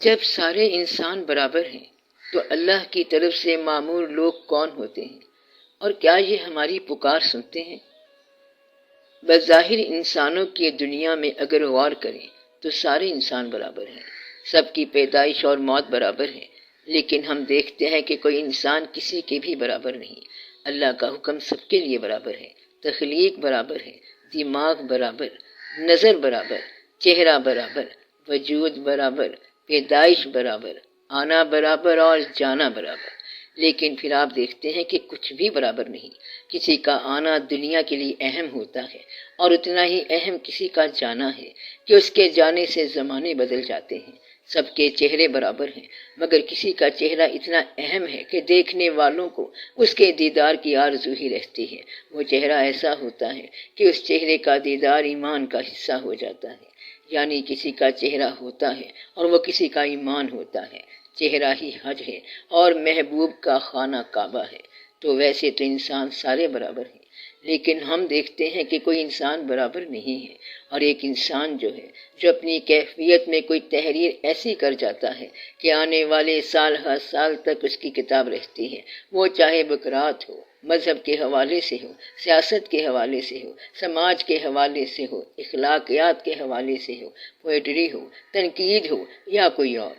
جب سارے انسان برابر ہیں تو اللہ کی طرف سے معمور لوگ کون ہوتے ہیں، اور کیا یہ ہماری پکار سنتے ہیں؟ بظاہر انسانوں کی دنیا میں اگر غور کریں تو سارے انسان برابر ہیں، سب کی پیدائش اور موت برابر ہے، لیکن ہم دیکھتے ہیں کہ کوئی انسان کسی کے بھی برابر نہیں۔ اللہ کا حکم سب کے لیے برابر ہے، تخلیق برابر ہے، دماغ برابر، نظر برابر، چہرہ برابر، وجود برابر، پیدائش برابر، آنا برابر اور جانا برابر۔ لیکن پھر آپ دیکھتے ہیں کہ کچھ بھی برابر نہیں۔ کسی کا آنا دنیا کے لیے اہم ہوتا ہے، اور اتنا ہی اہم کسی کا جانا ہے کہ اس کے جانے سے زمانے بدل جاتے ہیں۔ سب کے چہرے برابر ہیں، مگر کسی کا چہرہ اتنا اہم ہے کہ دیکھنے والوں کو اس کے دیدار کی آرزو ہی رہتی ہے۔ وہ چہرہ ایسا ہوتا ہے کہ اس چہرے کا دیدار ایمان کا حصہ ہو جاتا ہے، یعنی کسی کا چہرہ ہوتا ہے اور وہ کسی کا ایمان ہوتا ہے۔ چہرہ ہی حج ہے اور محبوب کا خانہ کعبہ ہے۔ تو ویسے تو انسان سارے برابر ہیں، لیکن ہم دیکھتے ہیں کہ کوئی انسان برابر نہیں ہے، اور ایک انسان جو ہے جو اپنی کیفیت میں کوئی تحریر ایسی کر جاتا ہے کہ آنے والے سال ہر سال تک اس کی کتاب رہتی ہے، وہ چاہے بکرات ہو، مذہب کے حوالے سے ہو، سیاست کے حوالے سے ہو، سماج کے حوالے سے ہو، اخلاقیات کے حوالے سے ہو، پوئٹری ہو، تنقید ہو یا کوئی اور۔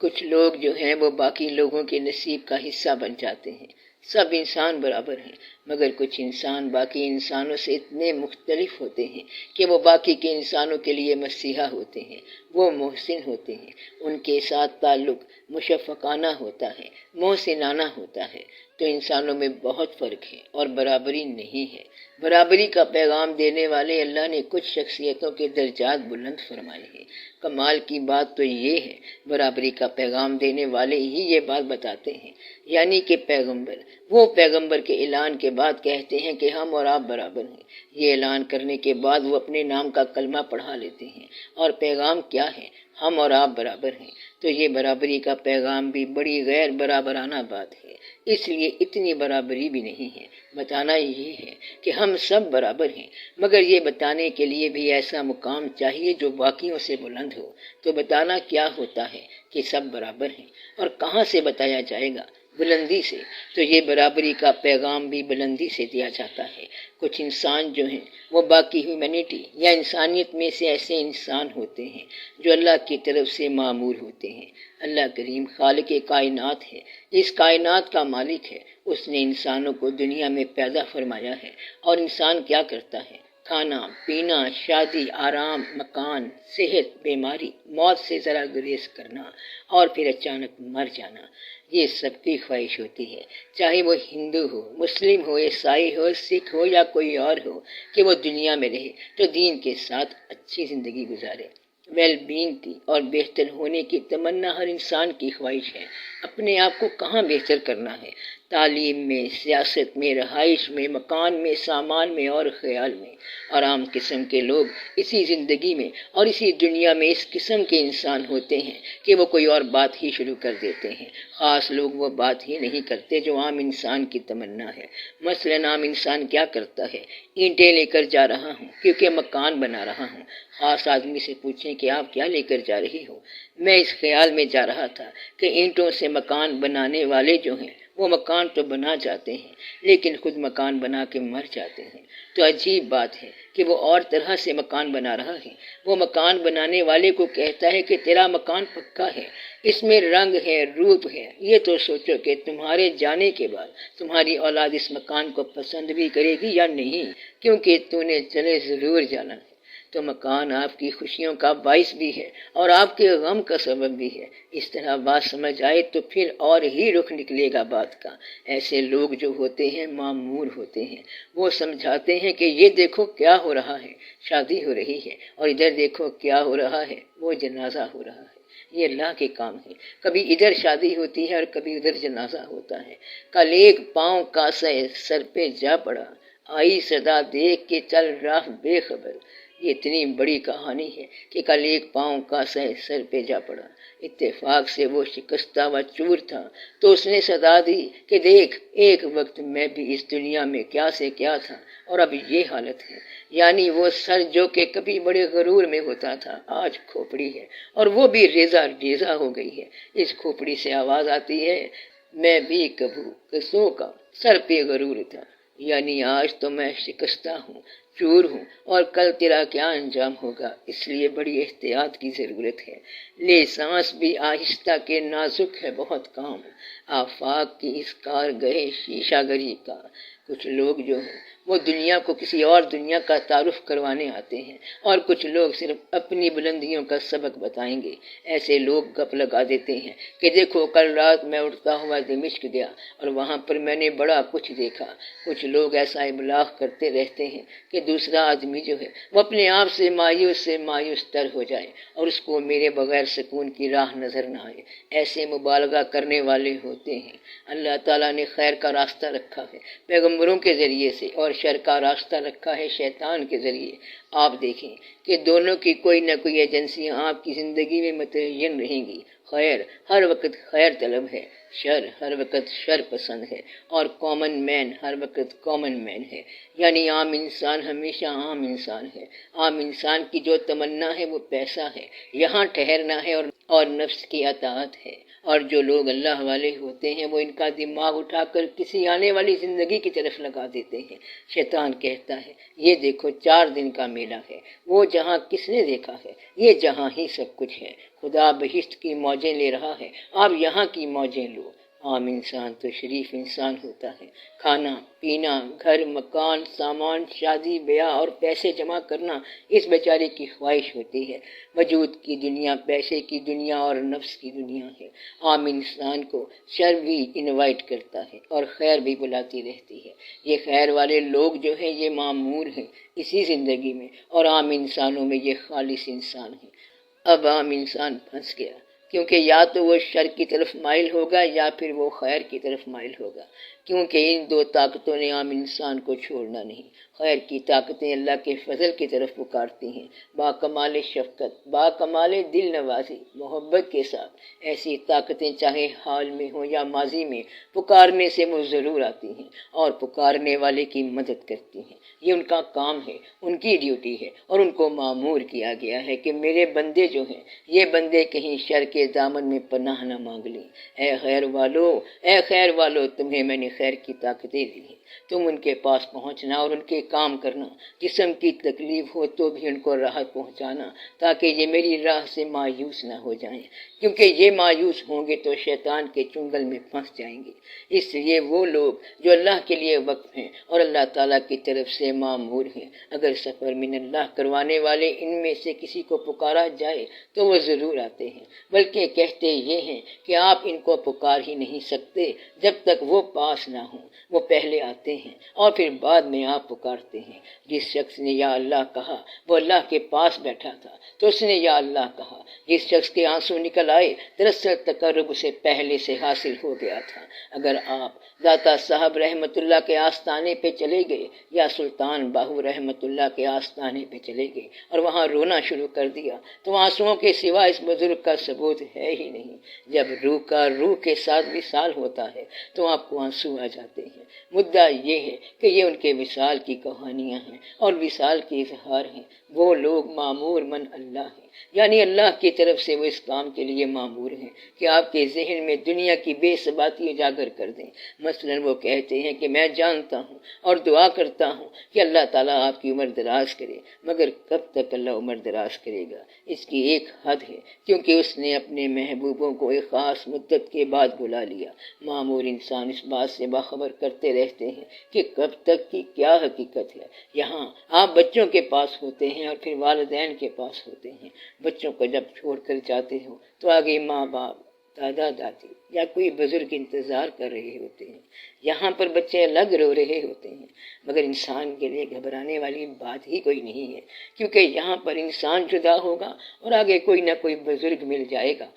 کچھ لوگ جو ہیں وہ باقی لوگوں کے نصیب کا حصہ بن جاتے ہیں۔ سب انسان برابر ہیں، مگر کچھ انسان باقی انسانوں سے اتنے مختلف ہوتے ہیں کہ وہ باقی کے انسانوں کے لیے مسیحا ہوتے ہیں، وہ محسن ہوتے ہیں، ان کے ساتھ تعلق مشفقانہ ہوتا ہے، محسنانہ ہوتا ہے۔ تو انسانوں میں بہت فرق ہے اور برابری نہیں ہے۔ برابری کا پیغام دینے والے اللہ نے کچھ شخصیتوں کے درجات بلند فرمائے ہیں۔ کمال کی بات تو یہ ہے، برابری کا پیغام دینے والے ہی یہ بات بتاتے ہیں، یعنی کہ پیغمبر، وہ پیغمبر کے اعلان کے بعد کہتے ہیں کہ ہم اور آپ برابر ہیں۔ یہ اعلان کرنے کے بعد وہ اپنے نام کا کلمہ پڑھا لیتے ہیں، اور پیغام کیا ہے؟ ہم اور آپ برابر ہیں۔ تو یہ برابری کا پیغام بھی بڑی غیر برابرانہ بات ہے، اس لیے اتنی برابری بھی نہیں ہے۔ بتانا یہ ہے کہ ہم سب برابر ہیں، مگر یہ بتانے کے لیے بھی ایسا مقام چاہیے جو باقیوں سے بلند ہو۔ تو بتانا کیا ہوتا ہے کہ سب برابر ہیں، اور کہاں سے بتایا جائے گا؟ بلندی سے۔ تو یہ برابری کا پیغام بھی بلندی سے دیا جاتا ہے۔ کچھ انسان جو ہیں وہ باقی ہیومینٹی یا انسانیت میں سے ایسے انسان ہوتے ہیں جو اللہ کی طرف سے معمور ہوتے ہیں۔ اللہ کریم خالق کائنات ہے، اس کائنات کا مالک ہے۔ اس نے انسانوں کو دنیا میں پیدا فرمایا ہے، اور انسان کیا کرتا ہے؟ کھانا، پینا، شادی، آرام، مکان، صحت، بیماری، موت سے ذرا گریز کرنا، اور پھر اچانک مر جانا۔ یہ سب کی خواہش ہوتی ہے، چاہے وہ ہندو ہو، مسلم ہو، عیسائی ہو، سکھ ہو یا کوئی اور ہو، کہ وہ دنیا میں رہے تو دین کے ساتھ اچھی زندگی گزارے۔ ویل بینگ کی اور بہتر ہونے کی تمنا ہر انسان کی خواہش ہے۔ اپنے آپ کو کہاں بہتر کرنا ہے؟ تعلیم میں، سیاست میں، رہائش میں، مکان میں، سامان میں اور خیال میں۔ اور عام قسم کے لوگ اسی زندگی میں اور اسی دنیا میں اس قسم کے انسان ہوتے ہیں کہ وہ کوئی اور بات ہی شروع کر دیتے ہیں۔ خاص لوگ وہ بات ہی نہیں کرتے جو عام انسان کی تمنا ہے۔ مثلاً عام انسان کیا کرتا ہے؟ اینٹیں لے کر جا رہا ہوں کیونکہ مکان بنا رہا ہوں۔ خاص آدمی سے پوچھیں کہ آپ کیا لے کر جا رہی ہو؟ میں اس خیال میں جا رہا تھا کہ اینٹوں سے مکان بنانے والے جو ہیں وہ مکان تو بنا جاتے ہیں، لیکن خود مکان بنا کے مر جاتے ہیں۔ تو عجیب بات ہے کہ وہ اور طرح سے مکان بنا رہا ہے۔ وہ مکان بنانے والے کو کہتا ہے کہ تیرا مکان پکا ہے، اس میں رنگ ہے، روپ ہے۔ یہ تو سوچو کہ تمہارے جانے کے بعد تمہاری اولاد اس مکان کو پسند بھی کرے گی یا نہیں، کیونکہ تو نے چلے ضرور جانا ہے۔ تو مکان آپ کی خوشیوں کا باعث بھی ہے اور آپ کے غم کا سبب بھی ہے۔ اس طرح بات سمجھ آئے تو پھر اور ہی رخ نکلے گا بات کا۔ ایسے لوگ جو ہوتے ہیں معمور ہوتے ہیں، وہ سمجھاتے ہیں کہ یہ دیکھو کیا ہو رہا ہے، شادی ہو رہی ہے، اور ادھر دیکھو کیا ہو رہا ہے، وہ جنازہ ہو رہا ہے۔ یہ اللہ کے کام ہے، کبھی ادھر شادی ہوتی ہے اور کبھی ادھر جنازہ ہوتا ہے۔ کل ایک پاؤں کا سر پہ جا پڑا، آئی صدا دیکھ کے چل راہ بے خبر۔ یہ اتنی بڑی کہانی ہے کہ کل ایک پاؤں کا سر پہ جا پڑا۔ اتفاق سے وہ شکستہ و چور تھا تو اس نے صدا دی کہ دیکھ، ایک وقت میں بھی اس دنیا میں کیا سے کیا تھا اور اب یہ حالت ہے۔ یعنی وہ سر جو کہ کبھی بڑے غرور میں ہوتا تھا آج کھوپڑی ہے، اور وہ بھی ریزہ ریزہ ہو گئی ہے۔ اس کھوپڑی سے آواز آتی ہے، میں بھی کبھی کسوں کا سر پہ غرور تھا۔ یعنی آج تو میں شکستہ ہوں، چور ہوں، اور کل تیرا کیا انجام ہوگا، اس لیے بڑی احتیاط کی ضرورت ہے۔ لے سانس بھی آہستہ کے نازک ہے بہت کام، آفاق کی اس کار گئے شیشہ گری کا۔ کچھ لوگ جو ہیں وہ دنیا کو کسی اور دنیا کا تعارف کروانے آتے ہیں، اور کچھ لوگ صرف اپنی بلندیوں کا سبق بتائیں گے۔ ایسے لوگ گپ لگا دیتے ہیں کہ دیکھو کل رات میں اڑتا ہوا دمشق گیا اور وہاں پر میں نے بڑا کچھ دیکھا۔ کچھ لوگ ایسا ابلاغ کرتے رہتے ہیں کہ دوسرا آدمی جو ہے وہ اپنے آپ سے مایوس تر ہو جائے اور اس کو میرے بغیر سکون کی راہ نظر نہ آئے۔ ایسے مبالغہ کرنے والے ہوتے ہیں۔ اللہ تعالیٰ نے خیر کا راستہ رکھا ہے پیغمبروں کے ذریعے سے، اور شر کا راستہ رکھا ہے شیطان کے ذریعے۔ آپ دیکھیں کہ دونوں کی کوئی نہ کوئی ایجنسیاں آپ کی زندگی میں متعین رہیں گی۔ خیر ہر وقت خیر طلب ہے، شر ہر وقت شر پسند ہے، اور کامن مین ہر وقت کامن مین ہے۔ یعنی عام انسان ہمیشہ عام انسان ہے۔ عام انسان کی جو تمنا ہے وہ پیسہ ہے، یہاں ٹھہرنا ہے اور نفس کی اطاعت ہے۔ اور جو لوگ اللہ والے ہوتے ہیں وہ ان کا دماغ اٹھا کر کسی آنے والی زندگی کی طرف لگا دیتے ہیں۔ شیطان کہتا ہے یہ دیکھو 4 دن کا میلہ ہے، وہ جہاں کس نے دیکھا ہے، یہ جہاں ہی سب کچھ ہے۔ خدا بہشت کی موجیں لے رہا ہے، آپ یہاں کی موجیں لو۔ عام انسان تو شریف انسان ہوتا ہے۔ کھانا پینا، گھر مکان سامان، شادی بیاہ اور پیسے جمع کرنا اس بیچارے کی خواہش ہوتی ہے۔ وجود کی دنیا پیسے کی دنیا اور نفس کی دنیا ہے۔ عام انسان کو شر بھی انوائٹ کرتا ہے اور خیر بھی بلاتی رہتی ہے۔ یہ خیر والے لوگ جو ہیں یہ معمور ہیں اسی زندگی میں، اور عام انسانوں میں یہ خالص انسان ہیں۔ اب عام انسان پھنس گیا، کیونکہ یا تو وہ شر کی طرف مائل ہوگا یا پھر وہ خیر کی طرف مائل ہوگا، کیونکہ ان 2 طاقتوں نے عام انسان کو چھوڑنا نہیں۔ خیر کی طاقتیں اللہ کے فضل کی طرف پکارتی ہیں، با کمال شفقت، با کمال دل نوازی، محبت کے ساتھ۔ ایسی طاقتیں چاہے حال میں ہوں یا ماضی میں، پکارنے سے وہ ضرور آتی ہیں اور پکارنے والے کی مدد کرتی ہیں۔ یہ ان کا کام ہے، ان کی ڈیوٹی ہے، اور ان کو مامور کیا گیا ہے کہ میرے بندے جو ہیں یہ بندے کہیں شر کے دامن میں پناہ نہ مانگ لیں۔ اے خیر والو تمہیں میں نے خیر کی طاقتیں دی ہیں، تم ان کے پاس پہنچنا اور ان کے کام کرنا، جسم کی تکلیف ہو تو بھی ان کو راحت پہنچانا، تاکہ یہ میری راہ سے مایوس نہ ہو جائیں، کیونکہ یہ مایوس ہوں گے تو شیطان کے چنگل میں پھنس جائیں گے۔ اس لیے وہ لوگ جو اللہ کے لیے وقف ہیں اور اللہ تعالیٰ کی طرف سے مامور ہیں، اگر سفر من اللہ کروانے والے ان میں سے کسی کو پکارا جائے تو وہ ضرور آتے ہیں، بلکہ کہتے یہ ہیں کہ آپ ان کو پکار ہی نہیں سکتے جب تک وہ پاس نہ ہوں۔ وہ پہلے آتے ہیں اور پھر بعد میں آپ پکارتے ہیں۔ جس شخص نے یا اللہ کہا وہ اللہ کے پاس بیٹھا تھا تو اس نے یا اللہ کہا۔ جس شخص کے آنسو نکل آئے دراصل تقرب اسے پہلے سے حاصل ہو گیا تھا۔ اگر آپ داتا صاحب رحمت اللہ کے آستانے پہ چلے گئے یا سلطان باہو رحمت اللہ کے آستانے پہ چلے گئے اور وہاں رونا شروع کر دیا تو آنسوؤں کے سوا اس بزرگ کا ثبوت ہے ہی نہیں۔ جب روح کا روح کے ساتھ وصال ہوتا ہے تو آپ کو آنسو آ جاتے ہیں۔ مدعا یہ ہے کہ یہ ان کے وصال کی کہانیاں ہیں اور وصال کے اظہار ہیں۔ وہ لوگ مامور من اللہ ہیں، یعنی اللہ کی طرف سے وہ اس کام کے لیے مامور ہیں کہ آپ کے ذہن میں دنیا کی بے ثباتی اجاگر کر دیں۔ مثلا وہ کہتے ہیں کہ میں جانتا ہوں اور دعا کرتا ہوں کہ اللہ تعالیٰ آپ کی عمر دراز کرے، مگر کب تک اللہ عمر دراز کرے گا؟ اس کی ایک حد ہے، کیونکہ اس نے اپنے محبوبوں کو ایک خاص مدت کے بعد بلا لیا۔ معمور انسان اس بات سے باخبر کرتے رہتے ہیں کہ کب تک کی کیا حقیقت ہے۔ یہاں آپ بچوں کے پاس ہوتے ہیں اور پھر والدین کے پاس ہوتے ہیں۔ بچوں کو جب چھوڑ کر جاتے ہو تو آگے ماں باپ، دادا دادی یا کوئی بزرگ انتظار کر رہے ہوتے ہیں۔ یہاں پر بچے الگ رو رہے ہوتے ہیں، مگر انسان کے لیے گھبرانے والی بات ہی کوئی نہیں ہے، کیونکہ یہاں پر انسان جدا ہوگا اور آگے کوئی نہ کوئی بزرگ مل جائے گا۔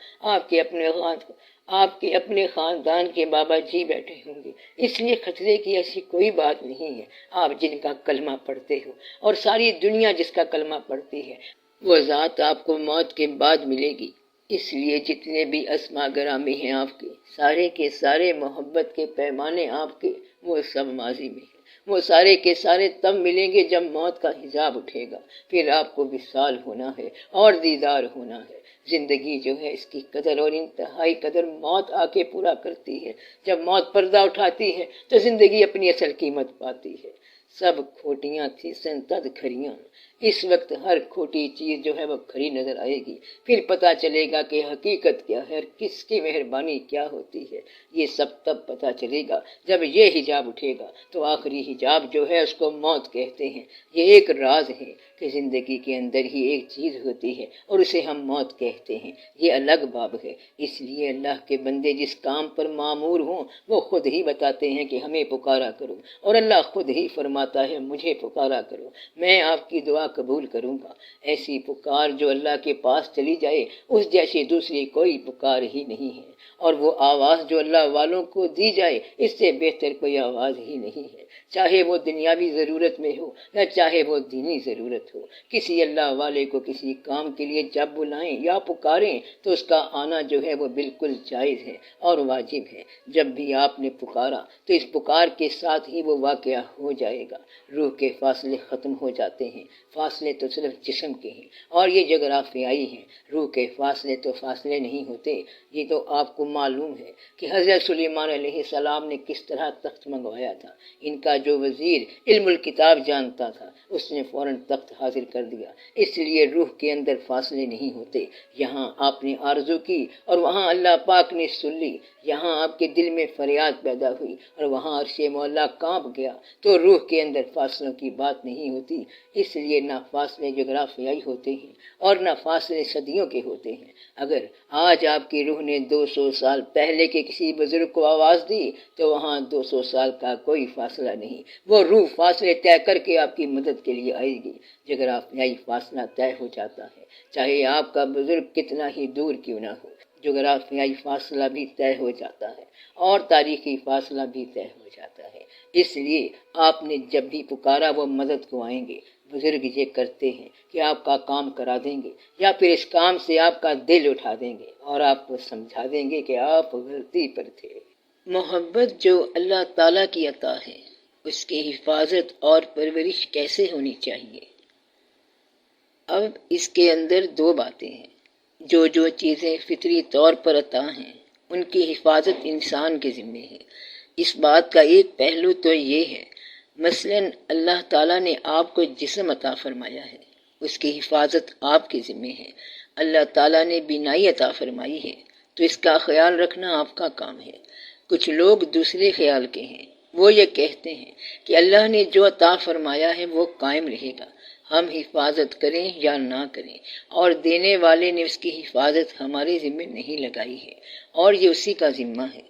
آپ کے اپنے خاندان کے بابا جی بیٹھے ہوں گے، اس لیے خطرے کی ایسی کوئی بات نہیں ہے۔ آپ جن کا کلمہ پڑھتے ہو اور ساری دنیا جس کا کلمہ پڑھتی ہے، وہ ذات آپ کو موت کے بعد ملے گی۔ اس لیے جتنے بھی اسماء گرامی ہیں آپ کے سارے محبت کے پیمانے آپ کے، وہ سب ماضی میں ہیں۔ وہ سارے کے سارے تب ملیں گے جب موت کا حجاب اٹھے گا، پھر آپ کو وصال ہونا ہے اور دیدار ہونا ہے۔ زندگی جو ہے اس کی قدر اور انتہائی قدر موت آ کے پورا کرتی ہے۔ جب موت پردہ اٹھاتی ہے تو زندگی اپنی اصل قیمت پاتی ہے۔ سب کھوٹیاں تھی سنتد کھریاں، اس وقت ہر کھوٹی چیز جو ہے وہ کھری نظر آئے گی، پھر پتہ چلے گا کہ حقیقت کیا ہے اور کس کی مہربانی کیا ہوتی ہے۔ یہ سب تب پتہ چلے گا جب یہ حجاب اٹھے گا۔ تو آخری حجاب جو ہے اس کو موت کہتے ہیں۔ یہ ایک راز ہے کہ زندگی کے اندر ہی ایک چیز ہوتی ہے اور اسے ہم موت کہتے ہیں، یہ الگ باب ہے۔ اس لیے اللہ کے بندے جس کام پر معمور ہوں وہ خود ہی بتاتے ہیں کہ ہمیں پکارا کرو، اور اللہ خود ہی فرماتا ہے مجھے پکارا کرو، میں آپ کی دعا قبول کروں گا۔ ایسی پکار جو اللہ کے پاس چلی جائے اس جیسی دوسری کوئی پکار ہی نہیں ہے، اور وہ آواز جو اللہ والوں کو دی جائے اس سے بہتر کوئی آواز ہی نہیں ہے، چاہے وہ دنیاوی ضرورت میں ہو یا چاہے وہ دینی ضرورت ہو۔ کسی اللہ والے کو کسی کام کے لیے جب بلائیں یا پکاریں تو اس کا آنا جو ہے وہ بالکل جائز ہے اور واجب ہے۔ جب بھی آپ نے پکارا تو اس پکار کے ساتھ ہی وہ واقعہ ہو جائے گا۔ روح کے فاصلے ختم ہو جاتے ہیں، فاصلے تو صرف جسم کے ہیں اور یہ جغرافیائی ہیں، روح کے فاصلے تو فاصلے نہیں ہوتے۔ یہ تو آپ کو معلوم ہے کہ حضرت سلیمان علیہ السلام نے کس طرح تخت منگوایا تھا۔ ان کا جو وزیر علم الکتاب جانتا تھا اس نے فوراً تخت حاضر کر دیا۔ اس لیے روح کے اندر فاصلے نہیں ہوتے۔ یہاں آپ نے آرزو کی اور وہاں اللہ پاک نے سن لی، یہاں آپ کے دل میں فریاد پیدا ہوئی اور وہاں عرش مولا کانپ گیا، تو روح کے اندر فاصلوں کی بات نہیں ہوتی۔ اس لیے نہ فاصلے جغرافیائی ہوتے ہیں اور نہ فاصلے صدیوں کے ہوتے ہیں۔ اگر آج آپ کی روح نے 200 سال پہلے کے کسی بزرگ کو آواز دی تو وہاں 200 سال کا کوئی فاصلہ نہیں، وہ روح فاصلے طے کر کے آپ کی مدد کے لیے آئے گی۔ جغرافیائی فاصلہ طے ہو جاتا ہے، چاہے آپ کا بزرگ کتنا ہی دور کیوں نہ ہو، جغرافیائی فاصلہ بھی طے ہو جاتا ہے اور تاریخی فاصلہ بھی طے ہو جاتا ہے۔ اس لیے آپ نے جب بھی پکارا وہ مدد کو آئیں گے۔ بزرگ یہ کرتے ہیں کہ آپ کا کام کرا دیں گے یا پھر اس کام سے آپ کا دل اٹھا دیں گے اور آپ کو سمجھا دیں گے کہ آپ غلطی پر تھے۔ محبت جو اللہ تعالیٰ کی عطا ہے، اس کی حفاظت اور پرورش کیسے ہونی چاہیے؟ اب اس کے اندر دو باتیں ہیں۔ جو چیزیں فطری طور پر عطا ہیں ان کی حفاظت انسان کے ذمے ہے۔ اس بات کا ایک پہلو تو یہ ہے، مثلاً اللہ تعالیٰ نے آپ کو جسم عطا فرمایا ہے، اس کی حفاظت آپ کے ذمے ہے۔ اللہ تعالیٰ نے بینائی عطا فرمائی ہے تو اس کا خیال رکھنا آپ کا کام ہے۔ کچھ لوگ دوسرے خیال کے ہیں، وہ یہ کہتے ہیں کہ اللہ نے جو عطا فرمایا ہے وہ قائم رہے گا، ہم حفاظت کریں یا نہ کریں، اور دینے والے نے اس کی حفاظت ہمارے ذمے نہیں لگائی ہے اور یہ اسی کا ذمہ ہے۔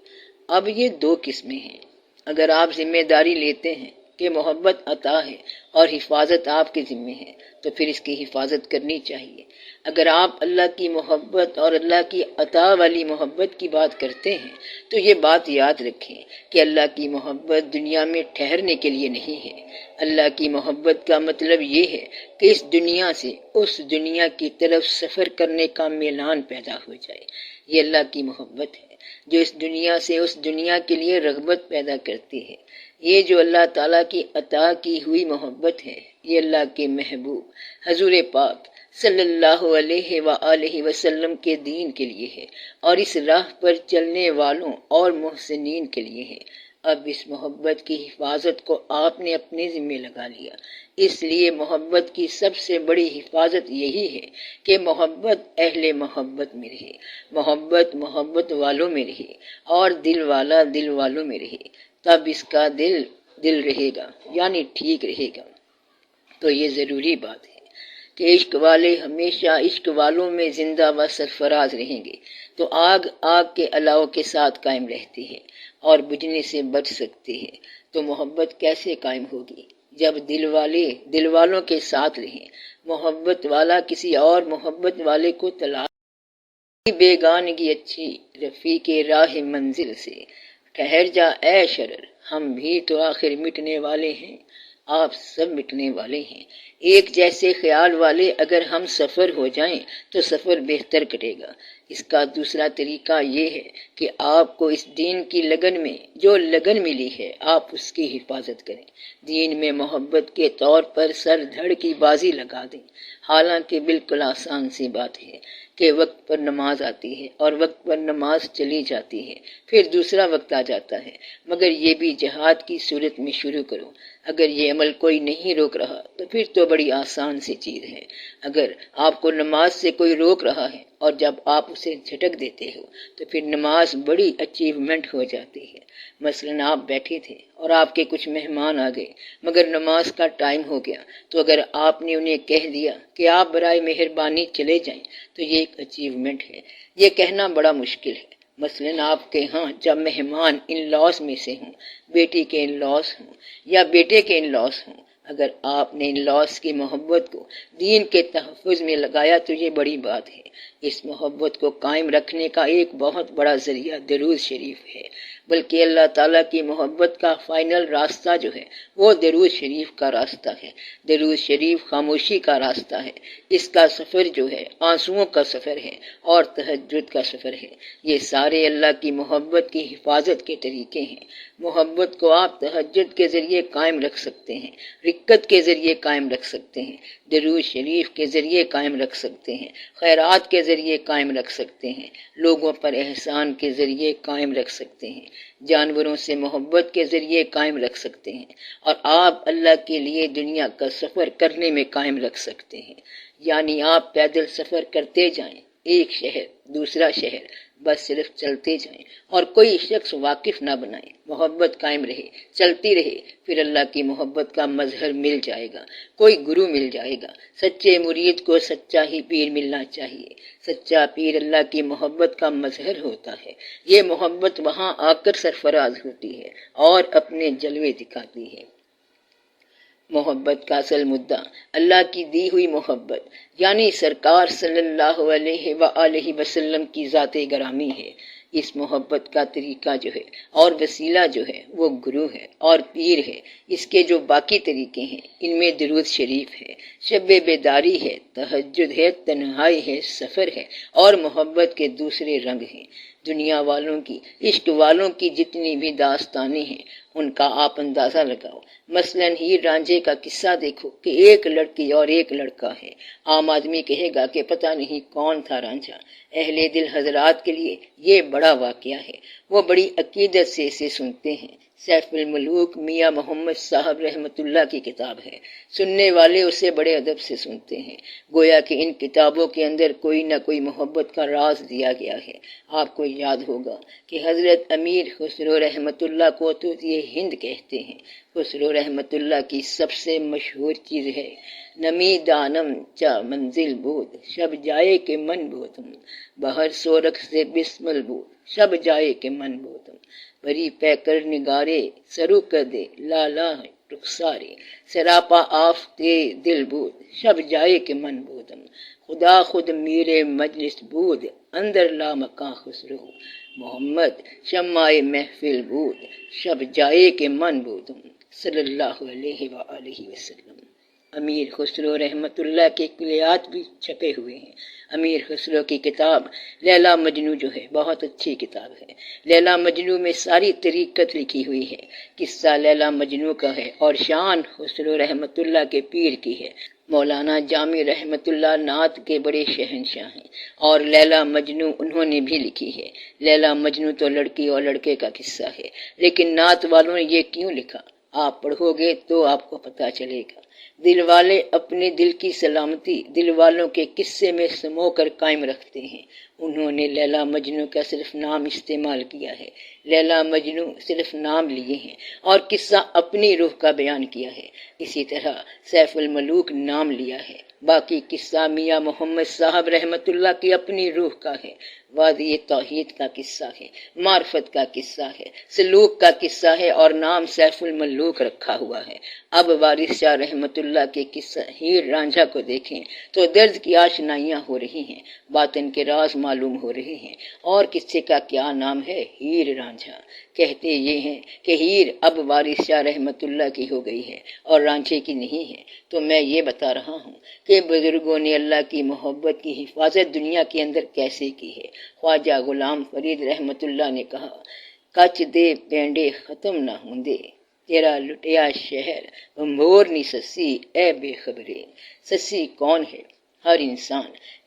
اب یہ دو قسمیں ہیں۔ اگر آپ ذمہ داری لیتے ہیں کہ محبت عطا ہے اور حفاظت آپ کے ذمے ہے تو پھر اس کی حفاظت کرنی چاہیے۔ اگر آپ اللہ کی محبت اور اللہ کی عطا والی محبت کی بات کرتے ہیں تو یہ بات یاد رکھیں کہ اللہ کی محبت دنیا میں ٹھہرنے کے لیے نہیں ہے۔ اللہ کی محبت کا مطلب یہ ہے کہ اس دنیا سے اس دنیا کی طرف سفر کرنے کا میلان پیدا ہو جائے۔ یہ اللہ کی محبت ہے جو اس دنیا سے اس دنیا کے لیے رغبت پیدا کرتی ہے۔ یہ جو اللہ تعالیٰ کی عطا کی ہوئی محبت ہے یہ اللہ کے محبوب حضور پاک صلی اللہ علیہ وآلہ وسلم کے دین کے لیے ہے اور اس راہ پر چلنے والوں اور محسنین کے لیے ہے۔ اب اس محبت کی حفاظت کو آپ نے اپنے ذمے لگا لیا، اس لیے محبت کی سب سے بڑی حفاظت یہی ہے کہ محبت اہل محبت میں رہے، محبت محبت والوں میں رہے اور دل والا دل والوں میں رہے، تب اس کا دل رہے گا یعنی ٹھیک رہے گا۔ تو یہ ضروری بات ہے کہ عشق والے ہمیشہ عشق والوں میں زندہ و سرفراز رہیں گے، تو آگ کے الاؤ کے ساتھ قائم رہتی ہے اور بجھنے سے بچ سکتی ہے۔ تو محبت کیسے قائم ہوگی؟ جب دل والوں کے ساتھ رہیں۔ محبت والا کسی اور محبت والے کو تلاش بیگانگی اچھی رفیق راہ منزل سے، ٹھہر جا اے شرر، ہم بھی تو آخر مٹنے والے ہیں، آپ سب مٹنے والے ہیں۔ ایک جیسے خیال والے اگر ہم سفر ہو جائیں تو سفر بہتر کٹے گا۔ اس کا دوسرا طریقہ یہ ہے کہ آپ کو اس دین کی لگن میں جو لگن ملی ہے آپ اس کی حفاظت کریں، دین میں محبت کے طور پر سر دھڑ کی بازی لگا دیں۔ حالانکہ بالکل آسان سی بات ہے کہ وقت پر نماز آتی ہے اور وقت پر نماز چلی جاتی ہے، پھر دوسرا وقت آ جاتا ہے، مگر یہ بھی جہاد کی صورت میں شروع کرو۔ اگر یہ عمل کوئی نہیں روک رہا تو پھر تو بڑی آسان سی چیز ہے۔ اگر آپ کو نماز سے کوئی روک رہا ہے اور جب آپ اسے جھٹک دیتے ہو تو پھر نماز بڑی اچیومنٹ ہو جاتی ہے۔ مثلاً آپ بیٹھے تھے اور آپ کے کچھ مہمان آ گئے مگر نماز کا ٹائم ہو گیا، تو اگر آپ نے انہیں کہہ دیا کہ آپ برائے مہربانی چلے جائیں تو یہ ایک اچیومنٹ ہے۔ یہ کہنا بڑا مشکل ہے۔ مثلاً آپ کے ہاں جب مہمان ان لاس میں سے ہوں، بیٹی کے ان لاس ہوں یا بیٹے کے ان لاس ہوں، اگر آپ نے ان لاس کی محبت کو دین کے تحفظ میں لگایا تو یہ بڑی بات ہے۔ اس محبت کو قائم رکھنے کا ایک بہت بڑا ذریعہ درود شریف ہے، بلکہ اللہ تعالیٰ کی محبت کا فائنل راستہ جو ہے وہ درود شریف کا راستہ ہے۔ درود شریف خاموشی کا راستہ ہے۔ اس کا سفر جو ہے آنسوؤں کا سفر ہے اور تہجد کا سفر ہے۔ یہ سارے اللہ کی محبت کی حفاظت کے طریقے ہیں۔ محبت کو آپ تہجد کے ذریعے قائم رکھ سکتے ہیں، رکت کے ذریعے قائم رکھ سکتے ہیں، درود شریف کے ذریعے قائم رکھ سکتے ہیں، خیرات کے ذریعے قائم رکھ سکتے ہیں، لوگوں پر احسان کے ذریعے قائم رکھ سکتے ہیں، جانوروں سے محبت کے ذریعے قائم رکھ سکتے ہیں، اور آپ اللہ کے لیے دنیا کا سفر کرنے میں قائم رکھ سکتے ہیں۔ یعنی آپ پیدل سفر کرتے جائیں، ایک شہر دوسرا شہر، بس صرف چلتے جائیں اور کوئی شخص واقف نہ بنائیں، محبت قائم رہے، چلتی رہے، پھر اللہ کی محبت کا مظہر مل جائے گا، کوئی گرو مل جائے گا۔ سچے مرید کو سچا ہی پیر ملنا چاہیے۔ سچا پیر اللہ کی محبت کا مظہر ہوتا ہے۔ یہ محبت وہاں آ کر سرفراز ہوتی ہے اور اپنے جلوے دکھاتی ہے۔ محبت کا اصل مدعا اللہ کی دی ہوئی محبت یعنی سرکار صلی اللہ علیہ وآلہ وسلم کی ذات گرامی ہے۔ اس محبت کا طریقہ جو ہے اور وسیلہ جو ہے وہ گرو ہے اور پیر ہے۔ اس کے جو باقی طریقے ہیں ان میں درود شریف ہے، شب بیداری ہے، تہجد ہے، تنہائی ہے، سفر ہے اور محبت کے دوسرے رنگ ہیں۔ دنیا والوں کی، عشق والوں کی جتنی بھی داستانیں ہیں ان کا آپ اندازہ لگاؤ۔ مثلاً ہیر رانجھے کا قصہ دیکھو کہ ایک لڑکی اور ایک لڑکا ہے۔ عام آدمی کہے گا کہ پتہ نہیں کون تھا رانجھا۔ اہل دل حضرات کے لیے یہ بڑا واقعہ ہے، وہ بڑی عقیدت سے اسے سنتے ہیں۔ سیف الملوک میاں محمد صاحب رحمۃ اللہ کی کتاب ہے، سننے والے اسے بڑے ادب سے سنتے ہیں، گویا کہ ان کتابوں کے اندر کوئی نہ کوئی محبت کا راز دیا گیا ہے۔ آپ کو یاد ہوگا کہ حضرت امیر خسرو رحمۃ اللہ کو تو یہ ہند کہتے ہیں۔ خسرو رحمۃ اللہ کی سب سے مشہور چیز ہے نمی دانم چا منزل بود، شب جائے کے من بودم، بہر سورخ سے بسمل بود، شب جائے کے من بودم، بری پہ کر نگارے سرو کر دے لالا رخسارے، سراپا آفتے دل بود، شب جائے کے من بودم، خدا خود میرے مجلس بود، اندر لا مکاں خسرو، محمد شمع محفل بود، شب جائے کے من بودم، صلی اللہ علیہ وآلہ وسلم۔ امیر خسرو رحمۃ اللہ کے کلیات بھی چھپے ہوئے ہیں۔ امیر خسرو کی کتاب لیلا مجنو جو ہے بہت اچھی کتاب ہے۔ لیلا مجنو میں ساری طریقت لکھی ہوئی ہے۔ قصہ لیلا مجنو کا ہے اور شان خسرو رحمۃ اللہ کے پیر کی ہے۔ مولانا جامی رحمۃ اللہ نعت کے بڑے شہنشاہ ہیں اور لیلا مجنو انہوں نے بھی لکھی ہے۔ لیلا مجنو تو لڑکی اور لڑکے کا قصہ ہے، لیکن نعت والوں نے یہ کیوں لکھا آپ پڑھو گے تو آپ کو پتہ چلے گا۔ دل والے اپنے دل کی سلامتی دل والوں کے قصے میں سمو کر قائم رکھتے ہیں۔ انہوں نے لیلا مجنو کا صرف نام استعمال کیا ہے، لیلا مجنو صرف نام لیے ہیں اور قصہ اپنی روح کا بیان کیا ہے۔ اسی طرح سیف الملوک نام لیا ہے، باقی قصہ میاں محمد صاحب رحمۃ اللہ کی اپنی روح کا ہے۔ وادی توحید کا قصہ ہے، معرفت کا قصہ ہے، سلوک کا قصہ ہے، اور نام سیف الملوک رکھا ہوا ہے۔ اب وارث شاہ رحمت اللہ کے قصہ ہیر رانجھا کو دیکھیں تو درد کی آشنائیاں ہو رہی ہیں، باطن کے راز معلوم ہو رہے ہیں۔ اور قصے کا کیا نام ہے؟ ہیر رانجھا۔ کہتے یہ ہیں کہ ہیر اب وارث شاہ رحمت اللہ کی ہو گئی ہے اور رانجھے کی نہیں ہے۔ تو میں یہ بتا رہا ہوں کہ بزرگوں نے اللہ کی محبت کی حفاظت دنیا کے اندر کیسے کی ہے۔ خواجہ غلام فرید رحمت اللہ نے کہا، کچ دے پینڈے ختم نہ ہوندے، تیرا لٹیا شہر بمبور نی سسی اے بے خبرے۔ سسی کون ہے؟ ہر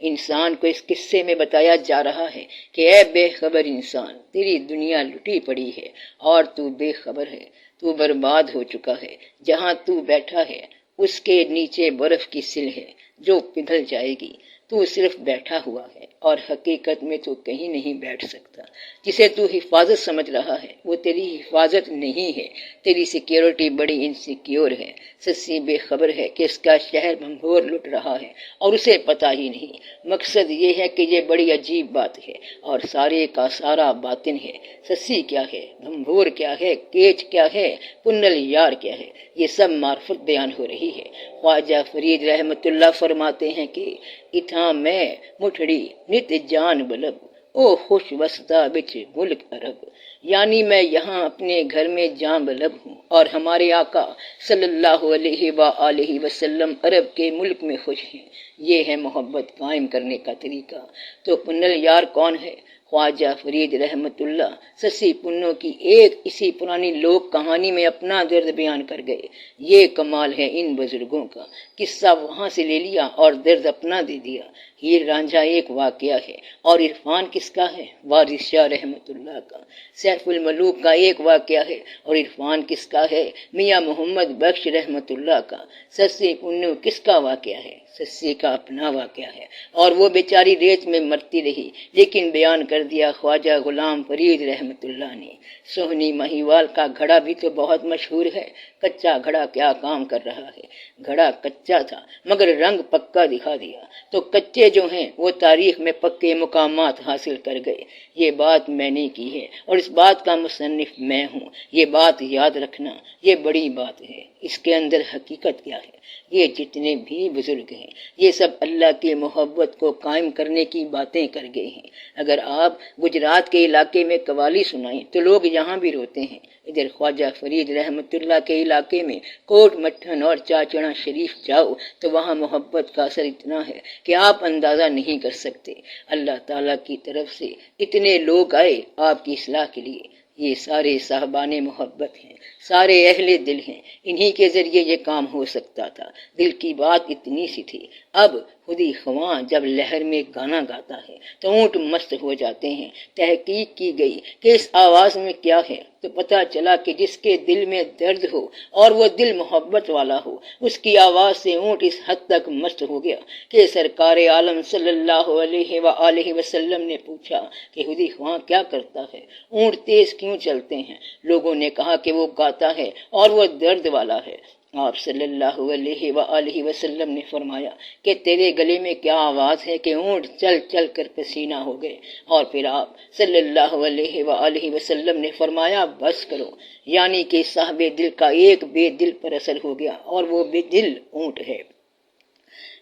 انسان کو اس قصے میں بتایا جا رہا ہے کہ اے بے خبر انسان، تیری دنیا لٹی پڑی ہے اور تو بے خبر ہے، تو برباد ہو چکا ہے۔ جہاں تو بیٹھا ہے اس کے نیچے برف کی سل ہے جو پگھل جائے گی۔ تو صرف بیٹھا ہوا ہے اور حقیقت میں تو کہیں نہیں بیٹھ سکتا۔ جسے تو حفاظت سمجھ رہا ہے وہ تیری حفاظت نہیں ہے، تیری سیکیورٹی بڑی انسیکیور ہے۔ سسی بے خبر ہے کہ اس کا شہر بھنبور لٹ رہا ہے اور اسے پتہ ہی نہیں۔ مقصد یہ ہے کہ یہ بڑی عجیب بات ہے اور سارے کا سارا باطن ہے۔ سسی کیا ہے، بھنبور کیا ہے، کیچ کیا ہے، پنل یار کیا ہے، یہ سب معرفت بیان ہو رہی ہے۔ خواجہ فرید رحمت اللہ فرماتے ہیں کہ اتھاں میں مٹھڑی نت جان بلب او خوش وسطہ بچ ملک عرب، یعنی میں یہاں اپنے گھر میں جاں بلب ہوں اور ہمارے آقا صلی اللہ علیہ وآلہ وسلم عرب کے ملک میں خوش ہیں۔ یہ ہے محبت قائم کرنے کا طریقہ۔ تو پنل یار کون ہے؟ خواجہ فرید رحمت اللہ سسی پنوں کی ایک اسی پرانی لوک کہانی میں اپنا درد بیان کر گئے۔ یہ کمال ہے ان بزرگوں کا، قصہ وہاں سے لے لیا اور درد اپنا دے دیا۔ ہیر رانجھا ایک واقعہ ہے اور عرفان کس کا ہے؟ وارث شاہ رحمت اللہ کا۔ سیف الملوک کا ایک واقعہ ہے اور عرفان کس کا ہے؟ میاں محمد بخش رحمت اللہ کا۔ سسی پنو کس کا واقعہ ہے؟ سسی کا اپنا واقعہ ہے اور وہ بیچاری ریت میں مرتی رہی، لیکن بیان کر دیا خواجہ غلام فرید رحمت اللہ نے۔ سوہنی مہیوال کا گھڑا بھی تو بہت مشہور ہے۔ کچا گھڑا کیا کام کر رہا ہے؟ گھڑا کچا تھا مگر رنگ پکا دکھا دیا۔ تو کچے جو ہیں وہ تاریخ میں پکے مقامات حاصل کر گئے۔ یہ بات میں نے کی ہے اور اس بات کا مصنف میں ہوں۔ یہ بات یاد رکھنا، یہ بڑی بات ہے۔ اس کے اندر حقیقت کیا ہے؟ یہ جتنے بھی بزرگ ہیں یہ سب اللہ کی محبت کو قائم کرنے کی باتیں کر گئے ہیں۔ اگر آپ گجرات کے علاقے میں قوالی سنائیں تو لوگ یہاں بھی روتے ہیں۔ ادھر خواجہ فرید رحمت اللہ کے علاقے میں کوٹ مٹھن اور چاچڑا شریف جاؤ تو وہاں محبت کا اثر اتنا ہے کہ آپ اندازہ نہیں کر سکتے۔ اللہ تعالیٰ کی طرف سے اتنے لوگ آئے آپ کی اصلاح کے لیے۔ یہ سارے صاحبان محبت ہیں، سارے اہل دل ہیں، انہی کے ذریعے یہ کام ہو سکتا تھا۔ دل کی بات اتنی سی تھی۔ اب خودی خواں جب لہر میں گانا گاتا ہے تو اونٹ مست ہو جاتے ہیں۔ تحقیق کی گئی کہ اس آواز میں کیا ہے تو پتہ چلا کہ جس کے دل میں درد ہو اور وہ دل محبت والا ہو، اس کی آواز سے اونٹ اس حد تک مست ہو گیا کہ سرکار عالم صلی اللہ علیہ وآلہ وسلم نے پوچھا کہ خودی خواں کیا کرتا ہے، اونٹ تیز کیوں چلتے ہیں؟ لوگوں نے کہا کہ وہ گاتا ہے اور وہ درد والا ہے۔ آپ صلی اللہ علیہ وآلہ وسلم نے فرمایا کہ تیرے گلے میں کیا آواز ہے کہ اونٹ چل چل کر پسینہ ہو گئے۔ اور پھر آپ صلی اللہ علیہ وآلہ وسلم نے فرمایا بس کرو، یعنی کہ صاحب دل کا ایک بے دل پر اثر ہو گیا اور وہ بے دل اونٹ ہے۔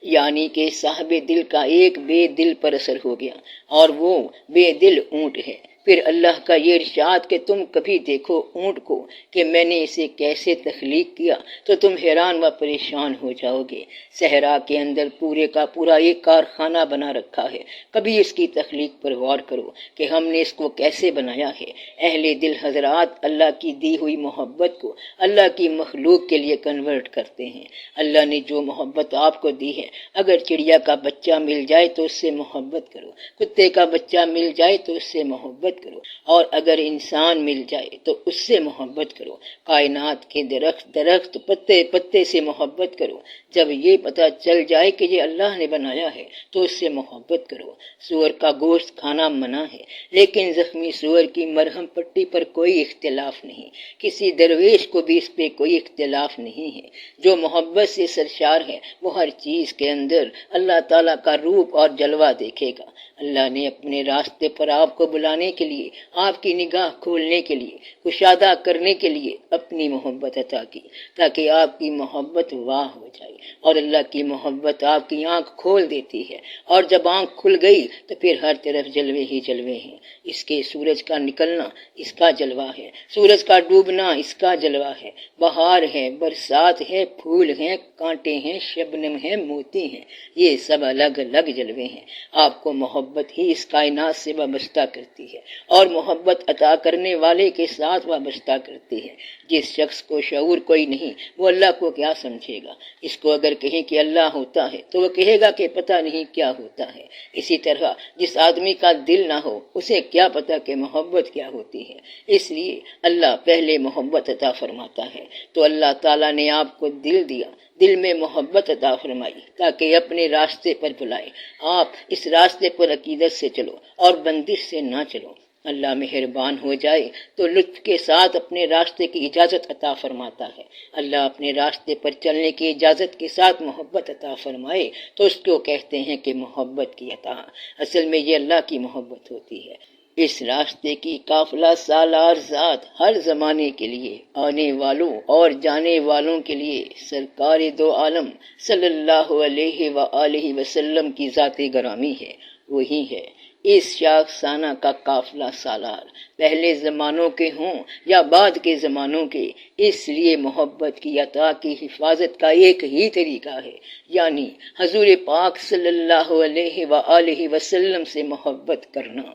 یعنی کہ صاحب دل کا ایک بے دل پر اثر ہو گیا اور وہ بے دل اونٹ ہے۔ پھر اللہ کا یہ ارشاد کہ تم کبھی دیکھو اونٹ کو کہ میں نے اسے کیسے تخلیق کیا تو تم حیران و پریشان ہو جاؤ گے۔ صحرا کے اندر پورے کا پورا ایک کارخانہ بنا رکھا ہے، کبھی اس کی تخلیق پر غور کرو کہ ہم نے اس کو کیسے بنایا ہے۔ اہل دل حضرات اللہ کی دی ہوئی محبت کو اللہ کی مخلوق کے لیے کنورٹ کرتے ہیں۔ اللہ نے جو محبت آپ کو دی ہے، اگر چڑیا کا بچہ مل جائے تو اس سے محبت کرو، کتے کا بچہ مل جائے تو اس سے محبت کرو، اور اگر انسان مل جائے تو اس سے محبت کرو۔ کائنات کے درخت پتے پتے سے محبت کرو۔ جب یہ پتہ چل جائے کہ یہ اللہ نے بنایا ہے تو اس سے محبت کرو۔ سور کا گوشت کھانا منع ہے، لیکن زخمی سور کی مرہم پٹی پر کوئی اختلاف نہیں۔ کسی درویش کو بھی اس پہ کوئی اختلاف نہیں ہے۔ جو محبت سے سرشار ہے وہ ہر چیز کے اندر اللہ تعالیٰ کا روپ اور جلوہ دیکھے گا۔ اللہ نے اپنے راستے پر آپ کو بلانے کے لیے، آپ کی نگاہ کھولنے کے لیے، کشادہ کرنے کے لیے اپنی محبت عطا کی، تاکہ آپ کی محبت واہ ہو جائے۔ اور اللہ کی محبت آپ کی آنکھ کھول دیتی ہے، اور جب آنکھ کھل گئی تو پھر ہر طرف جلوے ہی جلوے ہیں۔ اس کے سورج کا نکلنا اس کا جلوہ ہے، سورج کا ڈوبنا اس کا جلوہ ہے۔ بہار ہے، برسات ہے، پھول ہیں، کانٹے ہیں، شبنم ہے، موتی ہیں، یہ سب الگ الگ جلوے ہیں۔ آپ کو محبت ہی اس کائنات سے وابستہ کرتی ہے، اور محبت عطا کرنے والے کے ساتھ وابستہ کرتی ہے۔ جس شخص کو شعور کوئی نہیں، وہ اللہ کو کیا سمجھے گا؟ اس کو اگر کہیں کہ اللہ ہوتا ہے تو وہ کہے گا کہ پتہ نہیں کیا ہوتا ہے۔ اسی طرح جس آدمی کا دل نہ ہو، اسے کیا پتہ کہ محبت کیا ہوتی ہے۔ اس لیے اللہ پہلے محبت عطا فرماتا ہے۔ تو اللہ تعالیٰ نے آپ کو دل دیا، دل میں محبت عطا فرمائی، تاکہ اپنے راستے پر بلائے۔ آپ اس راستے پر عقیدت سے چلو اور بندش سے نہ چلو۔ اللہ مہربان ہو جائے تو لطف کے ساتھ اپنے راستے کی اجازت عطا فرماتا ہے۔ اللہ اپنے راستے پر چلنے کی اجازت کے ساتھ محبت عطا فرمائے تو اس کو کہتے ہیں کہ محبت کی عطا۔ اصل میں یہ اللہ کی محبت ہوتی ہے۔ اس راستے کی قافلہ سالار ذات ہر زمانے کے لیے، آنے والوں اور جانے والوں کے لیے سرکار دو عالم صلی اللہ علیہ وآلہ وسلم کی ذات گرامی ہے۔ وہی ہے اس شاخسانہ کا قافلہ سالار، پہلے زمانوں کے ہوں یا بعد کے زمانوں کے۔ اس لیے محبت کی عطا کی حفاظت کا ایک ہی طریقہ ہے، یعنی حضور پاک صلی اللہ علیہ وآلہ وسلم سے محبت کرنا۔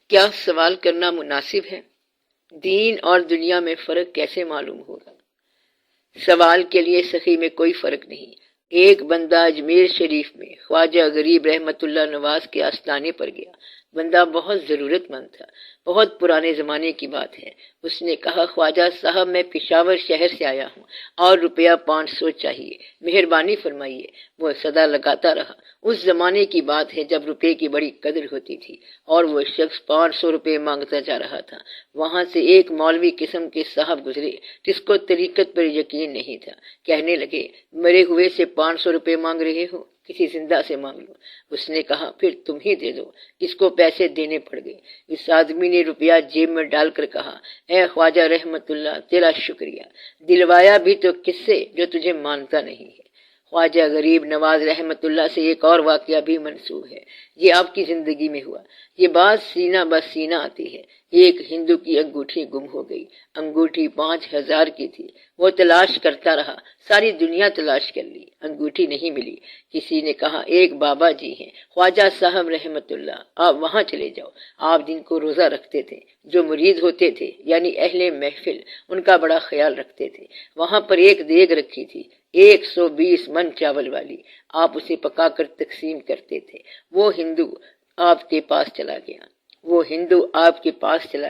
کیا سوال کرنا مناسب ہے؟ دین اور دنیا میں فرق کیسے معلوم ہوگا؟ سوال کے لیے سخی میں کوئی فرق نہیں۔ ایک بندہ اجمیر شریف میں خواجہ غریب رحمت اللہ نواز کے آستانے پر گیا۔ بندہ بہت ضرورت مند تھا، بہت پرانے زمانے کی بات ہے۔ اس نے کہا، خواجہ صاحب میں پشاور شہر سے آیا ہوں اور روپیہ 500 چاہیے، مہربانی فرمائیے۔ وہ صدا لگاتا رہا۔ اس زمانے کی بات ہے جب روپے کی بڑی قدر ہوتی تھی، اور وہ شخص 500 روپے مانگتا جا رہا تھا۔ وہاں سے ایک مولوی قسم کے صاحب گزرے جس کو طریقت پر یقین نہیں تھا۔ کہنے لگے، مرے ہوئے سے 500 روپے مانگ رہے ہو، کسی زندہ سے مانگ لو۔ اس نے کہا، پھر تم ہی دے دو۔ اس کو پیسے دینے پڑ گئے۔ اس آدمی نے روپیہ جیب میں ڈال کر کہا، اے خواجہ رحمت اللہ، تیرا شکریہ، دلوایا بھی تو کس سے جو تجھے مانتا نہیں ہے۔ خواجہ غریب نواز رحمت اللہ سے ایک اور واقعہ بھی منسوب ہے، یہ آپ کی زندگی میں ہوا۔ یہ بات سینہ بہ سینہ آتی ہے۔ ایک ہندو کی انگوٹھی گم ہو گئی۔ انگوٹھی 5000 کی تھی۔ وہ تلاش کرتا رہا، ساری دنیا تلاش کر لی، انگوٹھی نہیں ملی۔ کسی نے کہا، ایک بابا جی ہیں خواجہ صاحب رحمت اللہ، آپ وہاں چلے جاؤ۔ آپ دن کو روزہ رکھتے تھے، جو مرید ہوتے تھے یعنی اہل محفل ان کا بڑا خیال رکھتے تھے۔ وہاں پر ایک دیگ رکھی تھی 120 من چاول والی، آپ اسے پکا کر تقسیم کرتے تھے۔ وہ ہندو آپ کے پاس چلا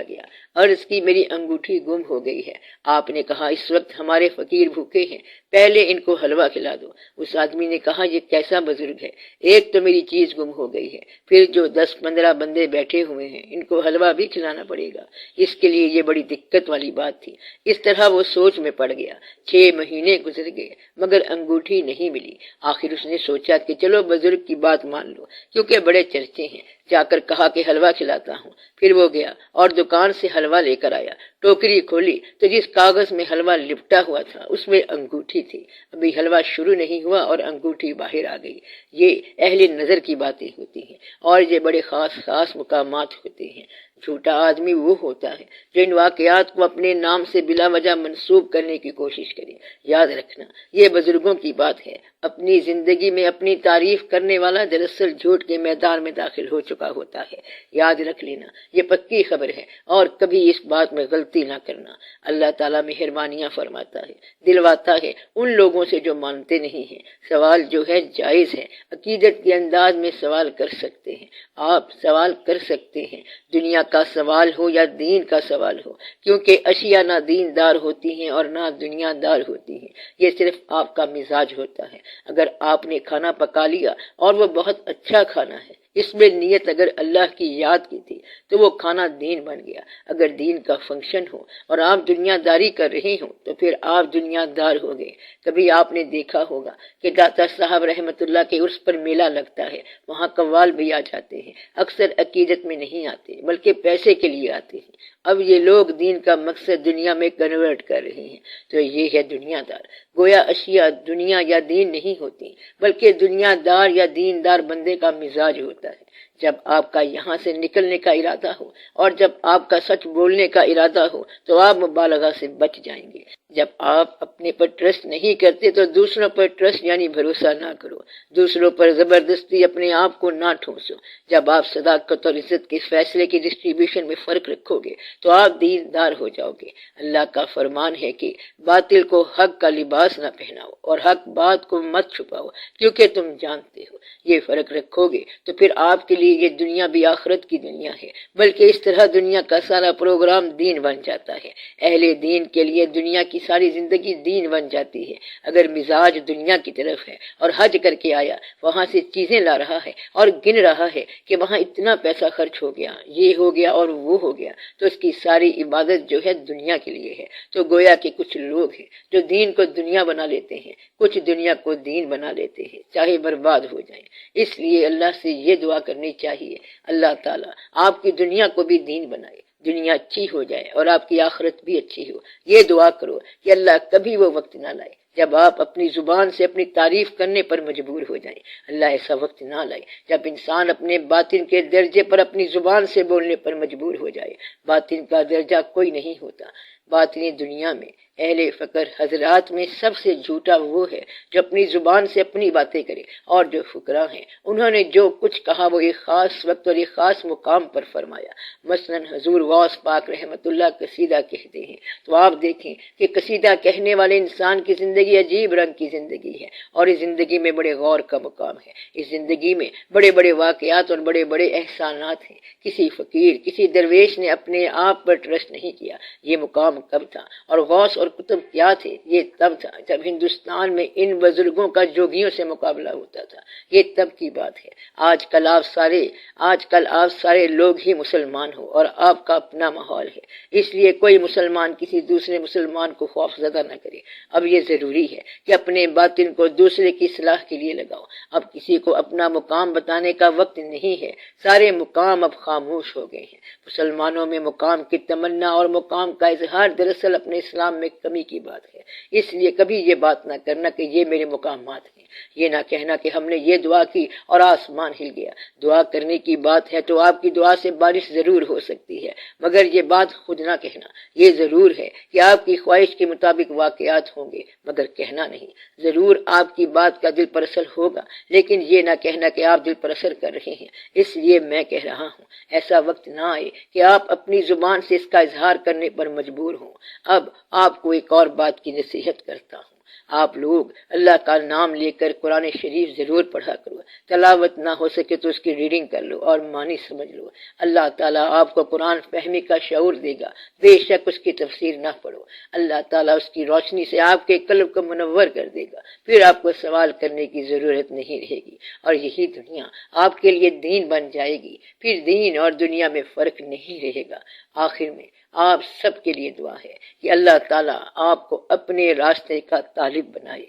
گیا، عرض کی، میری انگوٹھی گم ہو گئی ہے۔ آپ نے کہا، اس وقت ہمارے فقیر بھوکے ہیں، پہلے ان کو حلوہ کھلا دو۔ اس آدمی نے کہا، یہ کیسا بزرگ ہے، ایک تو میری چیز گم ہو گئی ہے، پھر جو 10-15 بندے بیٹھے ہوئے ہیں ان کو حلوہ بھی کھلانا پڑے گا، اس کے لیے یہ بڑی دقت والی بات تھی۔ اس طرح وہ سوچ میں پڑ گیا۔ 6 مہینے گزر گئے مگر انگوٹھی نہیں ملی۔ آخر اس نے سوچا کہ چلو بزرگ کی بات مان لو، کیونکہ بڑے چرچے ہیں۔ جا کر کہا کہ حلوہ کھلاتا ہوں۔ پھر وہ گیا اور دکان سے حلوہ لے کر آیا۔ ٹوکری کھولی تو جس کاغذ میں حلوہ لپٹا ہوا تھا اس میں انگوٹھی تھی۔ ابھی حلوہ شروع نہیں ہوا اور انگوٹھی باہر آ گئی۔ یہ اہل نظر کی باتیں ہوتی ہیں، اور یہ بڑے خاص مقامات ہوتے ہیں۔ جھوٹا آدمی وہ ہوتا ہے جو ان واقعات کو اپنے نام سے بلا وجہ منسوب کرنے کی کوشش کرے۔ یاد رکھنا، یہ بزرگوں کی بات ہے۔ اپنی زندگی میں اپنی تعریف کرنے والا دراصل جھوٹ کے میدان میں داخل ہو چکا ہوتا ہے۔ یاد رکھ لینا، یہ پکی خبر ہے، اور کبھی اس بات میں غلطی نہ کرنا۔ اللہ تعالیٰ مہربانیاں فرماتا ہے، دلواتا ہے ان لوگوں سے جو مانتے نہیں ہیں۔ سوال جو ہے جائز ہے، عقیدت کے انداز میں سوال کر سکتے ہیں۔ آپ سوال کر سکتے ہیں، دنیا کا سوال ہو یا دین کا سوال ہو، کیونکہ اشیاء نہ دین دار ہوتی ہیں اور نہ دنیا دار ہوتی ہیں۔ یہ صرف آپ کا مزاج ہوتا ہے۔ اگر آپ نے کھانا پکا لیا اور وہ بہت اچھا کھانا ہے، اس میں نیت اگر اللہ کی یاد کی تھی تو وہ کھانا دین بن گیا۔ اگر دین کا فنکشن ہو اور آپ دنیا داری کر رہے ہوں تو پھر آپ دنیا دار ہو گئے۔ کبھی آپ نے دیکھا ہوگا کہ داتا صاحب رحمت اللہ کے عرس پر میلہ لگتا ہے، وہاں قوال بھی آ جاتے ہیں، اکثر عقیدت میں نہیں آتے بلکہ پیسے کے لیے آتے ہیں۔ اب یہ لوگ دین کا مقصد دنیا میں کنورٹ کر رہے ہیں، تو یہ ہے دنیا دار۔ گویا اشیاء دنیا یا دین نہیں ہوتی بلکہ دنیا دار یا دین دار بندے کا مزاج ہوتا ہے۔ جب آپ کا یہاں سے نکلنے کا ارادہ ہو اور جب آپ کا سچ بولنے کا ارادہ ہو تو آپ مبالغہ سے بچ جائیں گے۔ جب آپ اپنے پر ٹرسٹ نہیں کرتے تو دوسروں پر ٹرسٹ یعنی بھروسہ نہ کرو، دوسروں پر زبردستی اپنے آپ کو نہ ٹھونسو۔ جب آپ صداقت اور عزت کے فیصلے کی ڈسٹریبیوشن میں فرق رکھو گے تو آپ دیندار ہو جاؤ گے۔ اللہ کا فرمان ہے کہ باطل کو حق کا لباس نہ پہناؤ اور حق بات کو مت چھپاؤ کیونکہ تم جانتے ہو۔ یہ فرق رکھو گے تو پھر آپ کے لیے یہ دنیا بھی آخرت کی دنیا ہے، بلکہ اس طرح دنیا کا سارا پروگرام دین بن جاتا ہے۔ اہل دین کے لیے دنیا کی ساری زندگی دین بن جاتی ہے۔ اگر مزاج دنیا کی طرف ہے اور حج کر کے آیا، وہاں سے چیزیں لا رہا ہے اور گن رہا ہے کہ وہاں اتنا پیسہ خرچ ہو گیا، یہ ہو گیا اور وہ ہو گیا، تو اس کی ساری عبادت جو ہے دنیا کے لیے ہے۔ تو گویا کہ کچھ لوگ ہیں جو دین کو دنیا بنا لیتے ہیں، کچھ دنیا کو دین بنا لیتے ہیں، چاہے برباد ہو جائیں۔ اس لیے اللہ سے یہ دعا کرنی چاہیے، اللہ تعالیٰ آپ کی دنیا کو بھی دین بنائے، دنیا اچھی ہو جائے اور آپ کی آخرت بھی اچھی ہو۔ یہ دعا کرو کہ اللہ کبھی وہ وقت نہ لائے جب آپ اپنی زبان سے اپنی تعریف کرنے پر مجبور ہو جائیں۔ اللہ ایسا وقت نہ لائے جب انسان اپنے باطن کے درجے پر اپنی زبان سے بولنے پر مجبور ہو جائے۔ باطن کا درجہ کوئی نہیں ہوتا۔ باطنی دنیا میں اہل فقر حضرات میں سب سے جھوٹا وہ ہے جو اپنی زبان سے اپنی باتیں کرے، اور جو فقراء ہیں انہوں نے جو کچھ کہا وہ ایک خاص وقت اور ایک خاص مقام پر فرمایا۔ مثلا حضور غوث پاک رحمت اللہ قصیدہ کہتے ہیں تو آپ دیکھیں کہ قصیدہ کہنے والے انسان کی زندگی عجیب رنگ کی زندگی ہے، اور اس زندگی میں بڑے غور کا مقام ہے۔ اس زندگی میں بڑے بڑے واقعات اور بڑے بڑے احسانات ہیں۔ کسی فقیر، کسی درویش نے اپنے آپ پر ٹرسٹ نہیں کیا۔ یہ مقام کب تھا اور غوث اور قطب کیا تھے؟ یہ تب تھا جب ہندوستان میں ان بزرگوں کا جوگیوں سے مقابلہ ہوتا تھا۔ یہ تب کی بات ہے۔ آج کل آپ سارے لوگ ہی مسلمان ہو اور آپ کا اپنا ماحول ہے، اس لیے کوئی مسلمان کسی دوسرے مسلمان کو خوف زدہ نہ کرے۔ اب یہ ضروری ہے کہ اپنے باطن کو دوسرے کی اصلاح کے لیے لگاؤ۔ اب کسی کو اپنا مقام بتانے کا وقت نہیں ہے، سارے مقام اب خاموش ہو گئے ہیں۔ مسلمانوں میں مقام کی تمنا اور مقام کا اظہار دراصل اپنے اسلام میں کمی کی بات ہے۔ اس لیے کبھی یہ بات نہ کرنا کہ یہ میرے مقامات ہیں، یہ نہ کہنا کہ ہم نے یہ دعا کی اور آسمان ہل گیا۔ دعا کرنے کی بات ہے تو آپ کی دعا سے بارش ضرور ہو سکتی ہے، مگر یہ بات خود نہ کہنا۔ یہ ضرور ہے کہ آپ کی خواہش کے مطابق واقعات ہوں گے، مگر کہنا نہیں۔ ضرور آپ کی بات کا دل پر اثر ہوگا، لیکن یہ نہ کہنا کہ آپ دل پر اثر کر رہے ہیں۔ اس لیے میں کہہ رہا ہوں ایسا وقت نہ آئے کہ آپ اپنی زبان سے اس کا اظہار کرنے پر مجبور ہوں۔ اب آپ کو ایک اور بات کی نصیحت کرتا ہوں۔ آپ لوگ اللہ کا نام لے کر قرآن شریف ضرور پڑھا کرو۔ تلاوت نہ ہو سکے تو اس کی ریڈنگ کر لو اور معنی سمجھ لو۔ اللہ تعالیٰ آپ کو قرآن فہمی کا شعور دے گا، بے شک اس کی تفسیر نہ پڑھو، اللہ تعالیٰ اس کی روشنی سے آپ کے قلب کو منور کر دے گا، پھر آپ کو سوال کرنے کی ضرورت نہیں رہے گی، اور یہی دنیا آپ کے لیے دین بن جائے گی۔ پھر دین اور دنیا میں فرق نہیں رہے گا۔ آخر میں آپ سب کے لیے دعا ہے کہ اللہ تعالیٰ آپ کو اپنے راستے کا طالب بنائے۔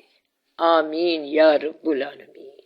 آمین یا رب العالمین۔